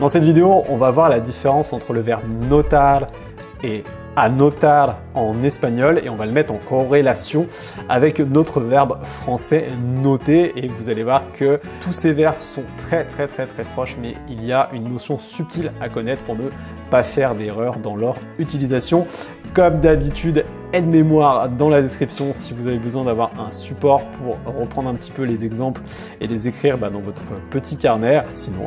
Dans cette vidéo, on va voir la différence entre le verbe notar et anotar en espagnol et on va le mettre en corrélation avec notre verbe français noter et vous allez voir que tous ces verbes sont très proches mais il y a une notion subtile à connaître pour ne pas faire d'erreur dans leur utilisation. Comme d'habitude, aide-mémoire dans la description si vous avez besoin d'avoir un support pour reprendre un petit peu les exemples et les écrire dans votre petit carnet. Sinon,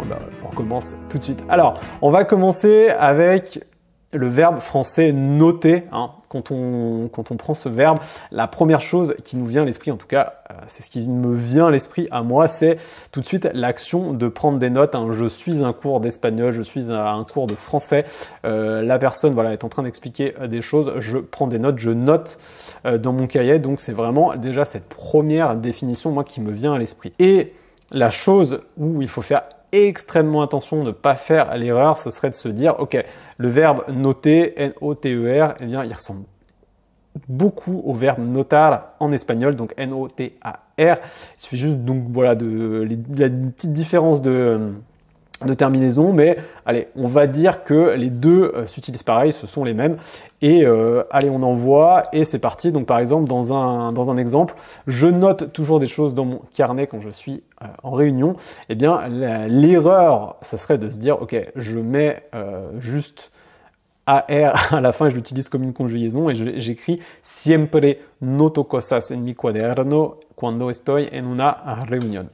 on commence tout de suite. Alors, on va commencer avec le verbe français noter. Quand on prend ce verbe, la première chose qui nous vient à l'esprit, en tout cas, c'est ce qui me vient à l'esprit à moi, c'est tout de suite l'action de prendre des notes. Je suis à un cours d'espagnol, je suis à un cours de français. La personne est en train d'expliquer des choses, je prends des notes, je note dans mon cahier. Donc c'est vraiment déjà cette première définition moi qui me vient à l'esprit. Et la chose où il faut faire extrêmement attention de ne pas faire l'erreur, ce serait de se dire, ok, le verbe noter, N-O-T-E-R, eh bien, il ressemble beaucoup au verbe notar en espagnol, donc N-O-T-A-R. Il suffit juste donc de la petite différence de terminaison, mais allez, on va dire que les deux s'utilisent pareil, ce sont les mêmes. Et allez, on envoie et c'est parti. Donc par exemple, dans un exemple, je note toujours des choses dans mon carnet quand je suis en réunion. Eh bien, l'erreur, ça serait de se dire, ok, je mets juste AR à la fin, je l'utilise comme une conjugaison et j'écris siempre noto cosas en mi cuaderno cuando estoy en una reunión.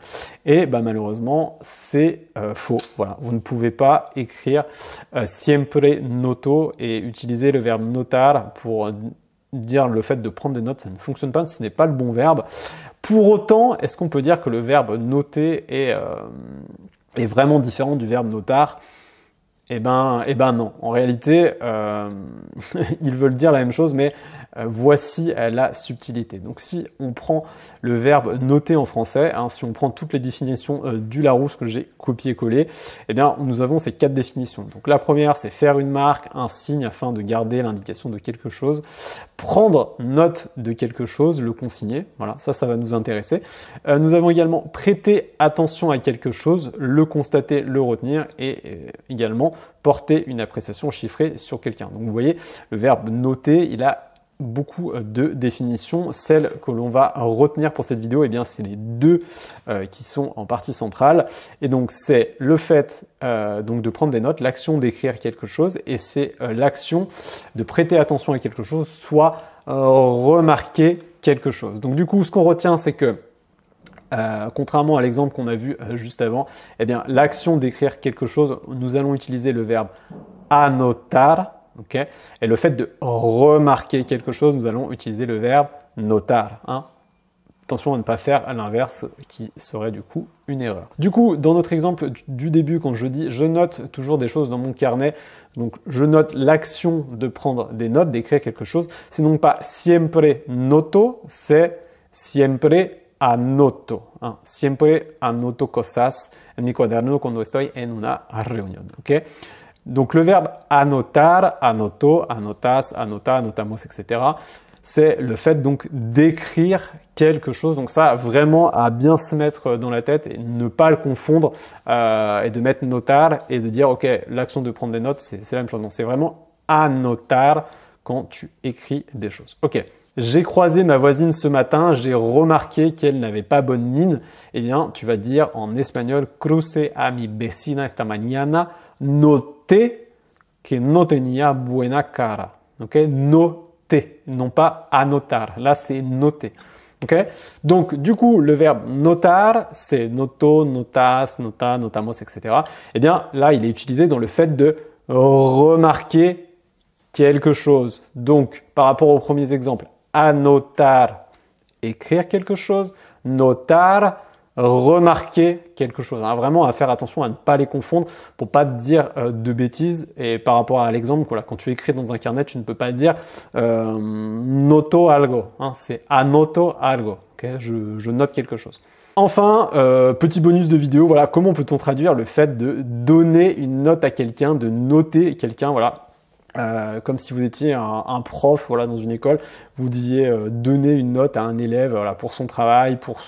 Et malheureusement, c'est faux. Voilà, vous ne pouvez pas écrire siempre noto et utiliser le verbe notar pour dire le fait de prendre des notes, ça ne fonctionne pas, ce n'est pas le bon verbe. Pour autant, est-ce qu'on peut dire que le verbe noter est vraiment différent du verbe notar ? Eh ben non. En réalité, ils veulent dire la même chose, mais voici la subtilité. Donc si on prend le verbe noter en français, si on prend toutes les définitions du Larousse que j'ai copié-collé, eh bien nous avons ces 4 définitions. Donc la première, c'est faire une marque, un signe afin de garder l'indication de quelque chose, prendre note de quelque chose, le consigner. Voilà, ça va nous intéresser. Nous avons également prêter attention à quelque chose, le constater, le retenir et également porter une appréciation chiffrée sur quelqu'un. Donc vous voyez, le verbe noter, il a beaucoup de définitions. Celle que l'on va retenir pour cette vidéo, eh bien, c'est les deux qui sont en partie centrale. Et donc, c'est le fait donc de prendre des notes, l'action d'écrire quelque chose, et c'est l'action de prêter attention à quelque chose, soit remarquer quelque chose. Donc, du coup, ce qu'on retient, c'est que contrairement à l'exemple qu'on a vu juste avant, eh bien, l'action d'écrire quelque chose, nous allons utiliser le verbe anotar. Okay. Et le fait de remarquer quelque chose, nous allons utiliser le verbe notar. Attention à ne pas faire à l'inverse qui serait du coup une erreur. Du coup, dans notre exemple du début, quand je dis je note toujours des choses dans mon carnet, donc je note l'action de prendre des notes, d'écrire quelque chose, c'est non pas siempre noto, c'est siempre anoto. Siempre anoto cosas en mi cuaderno cuando estoy en una reunión. Okay. Donc le verbe anotar, anoto, anotas, anota, anotamos, etc. C'est le fait donc d'écrire quelque chose. Donc ça, vraiment à bien se mettre dans la tête et ne pas le confondre et de mettre notar et de dire ok, l'action de prendre des notes, c'est la même chose. Donc c'est vraiment anotar quand tu écris des choses. Ok. J'ai croisé ma voisine ce matin, j'ai remarqué qu'elle n'avait pas bonne mine. Eh bien, tu vas dire en espagnol, crucé a mi vecina esta mañana, noté que no tenía buena cara. Okay? Noter, non pas anotar. Là, c'est noter. Okay? Donc, du coup, le verbe notar, c'est noto, notas, nota, notamos, etc. Eh bien, là, il est utilisé dans le fait de remarquer quelque chose. Donc, par rapport aux premiers exemples, anotar, écrire quelque chose, notar, remarquer quelque chose. Vraiment à faire attention à ne pas les confondre pour pas dire de bêtises. Et par rapport à l'exemple, quand tu écris dans un carnet, tu ne peux pas dire noto algo. C'est anoto algo. Okay, je note quelque chose. Enfin, petit bonus de vidéo, comment peut-on traduire le fait de donner une note à quelqu'un, de noter quelqu'un, Comme si vous étiez un prof, voilà, dans une école, vous deviez donner une note à un élève, voilà, pour son travail, pour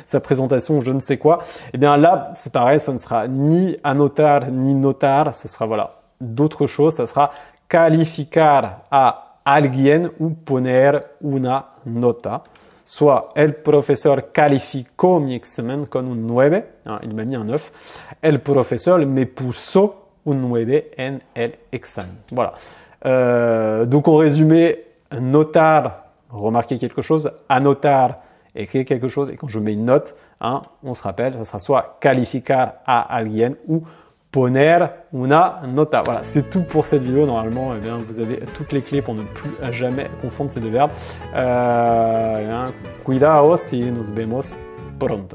sa présentation, je ne sais quoi. Et bien là, c'est pareil, ça ne sera ni anotar ni notar, ce sera voilà d'autres choses, ça sera calificar a alguien ou poner una nota. Soit el profesor calificó mi examen con un 9, hein, il m'a mis un 9, el profesor me puso un 9 en el examen. Voilà. Donc en résumé, notar, remarquer quelque chose, anotar, écrire quelque chose, et quand je mets une note, hein, on se rappelle, ça sera soit calificar a alguien ou poner una nota. Voilà, c'est tout pour cette vidéo. Normalement, eh bien, vous avez toutes les clés pour ne plus jamais confondre ces deux verbes. Cuidaos y nos vemos pronto.